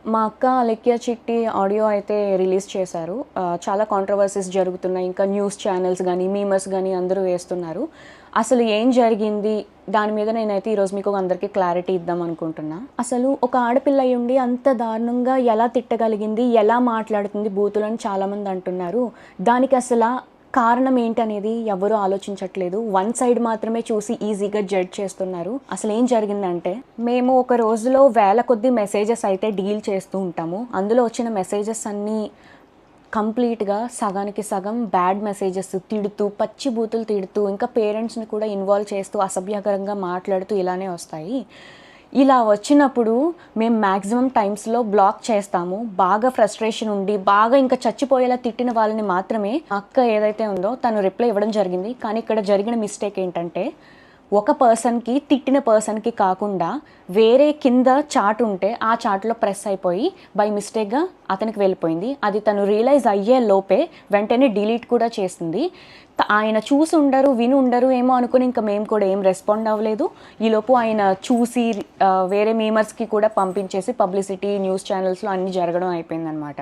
మా అక్క 'అలెక్య చిట్టి' ఆడియో అయితే రిలీజ్ చేశారు. చాలా కాంట్రోవర్సీస్ జరుగుతున్నాయి. ఇంకా న్యూస్ ఛానల్స్ గానీ, మీమర్స్ గానీ అందరూ వేస్తున్నారు. అసలు ఏం జరిగింది? దాని మీద నేనైతే ఈరోజు మీకు అందరికీ క్లారిటీ ఇద్దాం అనుకుంటున్నా. అసలు ఒక ఆడపిల్ల అయ్యుండి అంత దారుణంగా ఎలా తిట్టగలిగింది? ఎలా మాట్లాడుతుంది బూతులని చాలామంది అంటున్నారు. దానికి అసల కారణం ఏంటనేది ఎవరూ ఆలోచించట్లేదు. వన్ సైడ్ మాత్రమే చూసి ఈజీగా జడ్జ్ చేస్తున్నారు. అసలు ఏం జరిగిందంటే, మేము ఒక రోజులో వేల కొద్దీ మెసేజెస్ అయితే డీల్ చేస్తూ ఉంటాము. అందులో వచ్చిన మెసేజెస్ అన్నీ కంప్లీట్‌గా సగానికి సగం బ్యాడ్ మెసేజెస్ తిడుతూ, పచ్చి బూతులు తిడుతూ, ఇంకా పేరెంట్స్‌ని కూడా ఇన్వాల్వ్ చేస్తూ, అసభ్యకరంగా మాట్లాడుతూ ఇలానే వస్తాయి. ఇలా వచ్చినప్పుడు మేము మ్యాక్సిమం టైమ్స్‌లో బ్లాక్ చేస్తాము. బాగా ఫ్రస్ట్రేషన్ ఉండి, బాగా ఇంకా చచ్చిపోయేలా తిట్టిన వాళ్ళని మాత్రమే అక్క ఏదైతే ఉందో తను రిప్లై ఇవ్వడం జరిగింది. కానీ ఇక్కడ జరిగిన మిస్టేక్ ఏంటంటే, ఒక పర్సన్‌కి తిట్టిన పర్సన్‌కి కాకుండా వేరే కింద చాట్ ఉంటే ఆ చాట్‌లో ప్రెస్ అయిపోయి బై మిస్టేక్‌గా అతనికి వెళ్ళిపోయింది. అది తను రియలైజ్ అయ్యే లోపే వెంటనే డిలీట్ కూడా చేసింది. ఆయన చూసి ఉండరు, విని ఉండరు ఏమో అనుకుని ఇంకా మేము కూడా ఏం రెస్పాండ్ అవ్వలేదు. ఈలోపు ఆయన చూసి వేరే మీమర్స్‌కి కూడా పంపించేసి పబ్లిసిటీ న్యూస్ ఛానల్స్‌లో అన్నీ జరగడం అయిపోయిందనమాట.